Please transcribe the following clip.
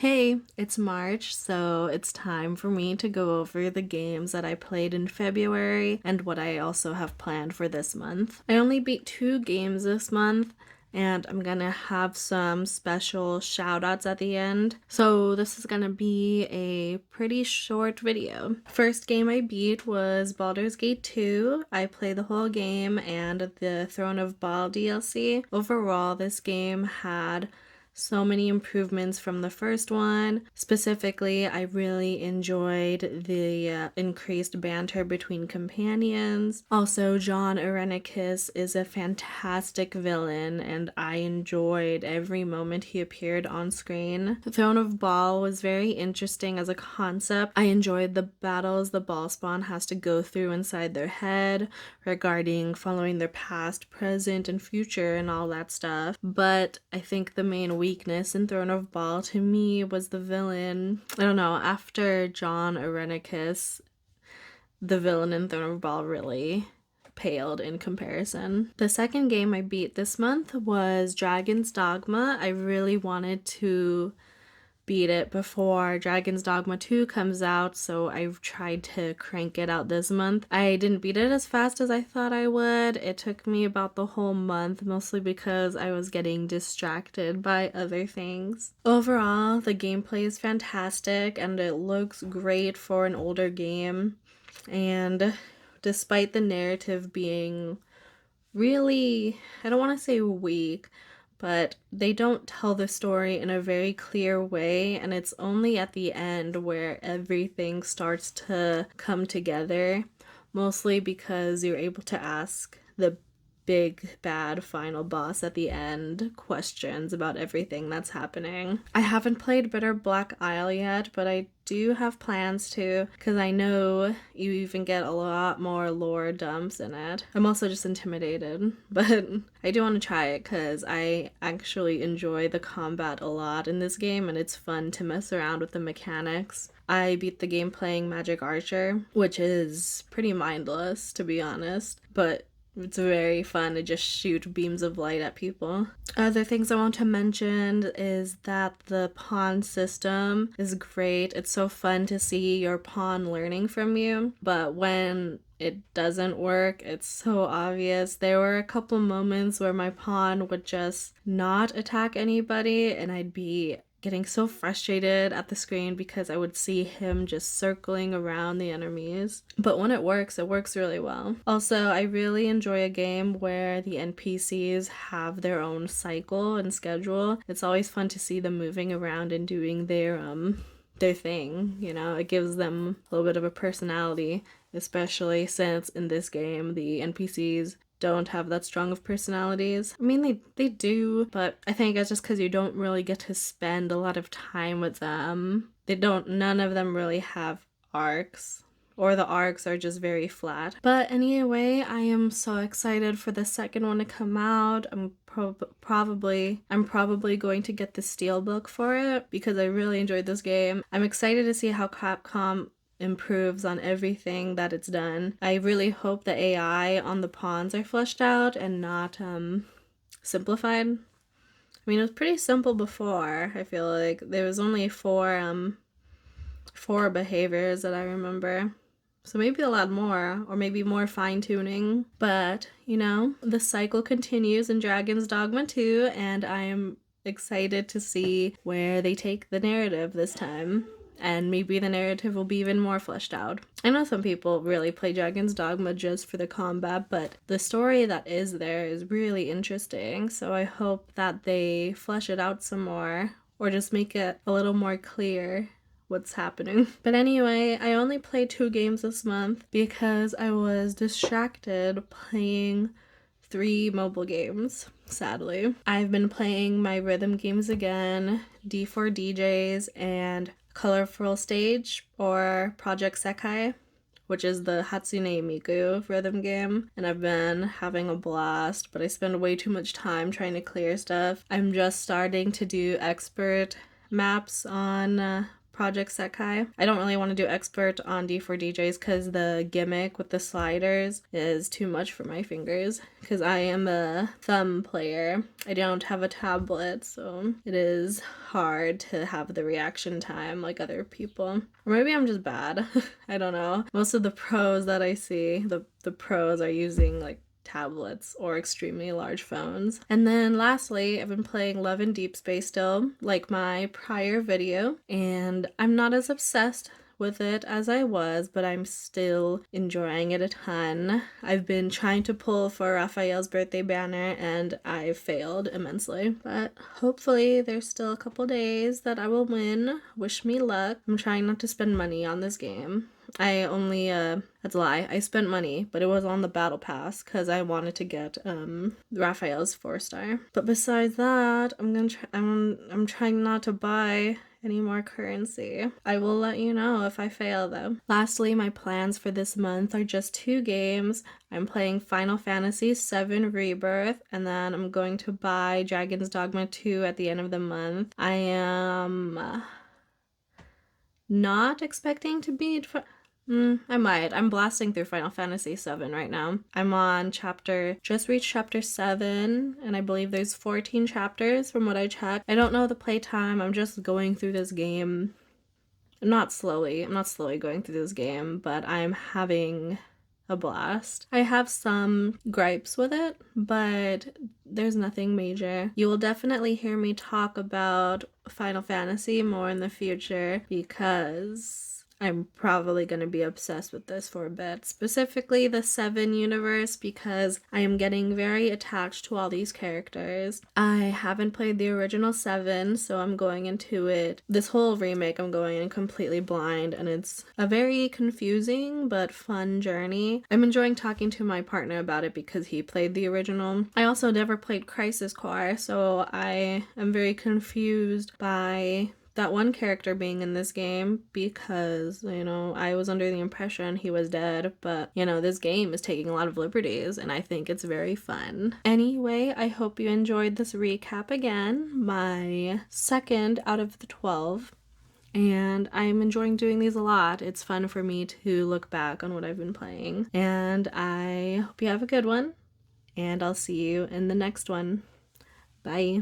Hey, it's March, so it's time for me to go over the games that I played in February and what I also have planned for this month. I only beat 2 games this month, and I'm gonna have some special shout outs at the end. So, this is gonna be a pretty short video. First game I beat was Baldur's Gate 2. I played the whole game and the Throne of Ball DLC. Overall, this game had so many improvements from the first one. Specifically, I really enjoyed the increased banter between companions. Also, John Irenicus is a fantastic villain, and I enjoyed every moment he appeared on screen. The Throne of Ball was very interesting as a concept. I enjoyed the battles the Ball spawn has to go through inside their head regarding following their past, present, and future and all that stuff. But I think the main weakness in Throne of Ball to me was the villain. I don't know, after John Irenicus, the villain in Throne of Ball really paled in comparison. The second game I beat this month was Dragon's Dogma. I really wanted to beat it before Dragon's Dogma 2 comes out, so I've tried to crank it out this month. I didn't beat it as fast as I thought I would. It took me about the whole month, mostly because I was getting distracted by other things. Overall, the gameplay is fantastic and it looks great for an older game. And despite the narrative being really, I don't want to say weak, but they don't tell the story in a very clear way, and it's only at the end where everything starts to come together, mostly because you're able to ask the big bad final boss at the end questions about everything that's happening. I haven't played Bitter Black Isle yet, but I do have plans to, because I know you even get a lot more lore dumps in it. I'm also just intimidated, but I do want to try it because I actually enjoy the combat a lot in this game, and it's fun to mess around with the mechanics. I beat the game playing Magic Archer, which is pretty mindless, to be honest, but it's very fun to just shoot beams of light at people. Other things I want to mention is that the pawn system is great. It's so fun to see your pawn learning from you, but when it doesn't work, it's so obvious. There were a couple moments where my pawn would just not attack anybody, and I'd be getting so frustrated at the screen because I would see him just circling around the enemies. But when it works really well. Also, I really enjoy a game where the NPCs have their own cycle and schedule. It's always fun to see them moving around and doing their thing, you know. It gives them a little bit of a personality, especially since in this game the NPCs don't have that strong of personalities. I mean, they do, but I think it's just because you don't really get to spend a lot of time with them. None of them really have arcs, or the arcs are just very flat. But anyway, I am so excited for the second one to come out. I'm probably going to get the Steelbook for it because I really enjoyed this game. I'm excited to see how Capcom improves on everything that it's done. I really hope the AI on the pawns are fleshed out and not simplified. I mean, it was pretty simple before. I feel like there was only four behaviors that I remember. So maybe a lot more, or maybe more fine-tuning. But, you know, the cycle continues in Dragon's Dogma 2, and I am excited to see where they take the narrative this time. And maybe the narrative will be even more fleshed out. I know some people really play Dragon's Dogma just for the combat, but the story that is there is really interesting, so I hope that they flesh it out some more, or just make it a little more clear what's happening. But anyway, I only played 2 games this month because I was distracted playing 3 mobile games, sadly. I've been playing my rhythm games again, D4DJs, and Colorful Stage, or Project Sekai, which is the Hatsune Miku rhythm game, and I've been having a blast, but I spend way too much time trying to clear stuff. I'm just starting to do expert maps on Project Sekai. I don't really want to do expert on D4DJs because the gimmick with the sliders is too much for my fingers because I am a thumb player. I don't have a tablet, so it is hard to have the reaction time like other people. Or maybe I'm just bad. I don't know. Most of the pros that I see, the pros are using like tablets or extremely large phones. And then lastly, I've been playing Love in Deep Space still, like my prior video, and I'm not as obsessed with it as I was, but I'm still enjoying it a ton. I've been trying to pull for Raphael's birthday banner and I failed immensely, but hopefully there's still a couple days that I will win. Wish me luck. I'm trying not to spend money on this game. I only, that's a lie. I spent money, but it was on the battle pass because I wanted to get Raphael's 4-star. But besides that, I'm trying not to buy any more currency. I will let you know if I fail though. Lastly, my plans for this month are just 2 games. I'm playing Final Fantasy VII Rebirth, and then I'm going to buy Dragon's Dogma 2 at the end of the month. I am not expecting to beat I might. I'm blasting through Final Fantasy VII right now. I'm on just reached chapter 7, and I believe there's 14 chapters from what I checked. I don't know the playtime. I'm just going through this game. I'm not slowly going through this game, but I'm having a blast. I have some gripes with it, but there's nothing major. You will definitely hear me talk about Final Fantasy more in the future because I'm probably going to be obsessed with this for a bit. Specifically the 7 universe, because I am getting very attached to all these characters. I haven't played the original 7, so I'm going into it. This whole remake, I'm going in completely blind, and it's a very confusing but fun journey. I'm enjoying talking to my partner about it because he played the original. I also never played Crisis Core, so I am very confused by that one character being in this game because, I was under the impression he was dead, but, this game is taking a lot of liberties and I think it's very fun. Anyway, I hope you enjoyed this recap again, my second out of the 12. And I'm enjoying doing these a lot. It's fun for me to look back on what I've been playing. And I hope you have a good one. And I'll see you in the next one. Bye.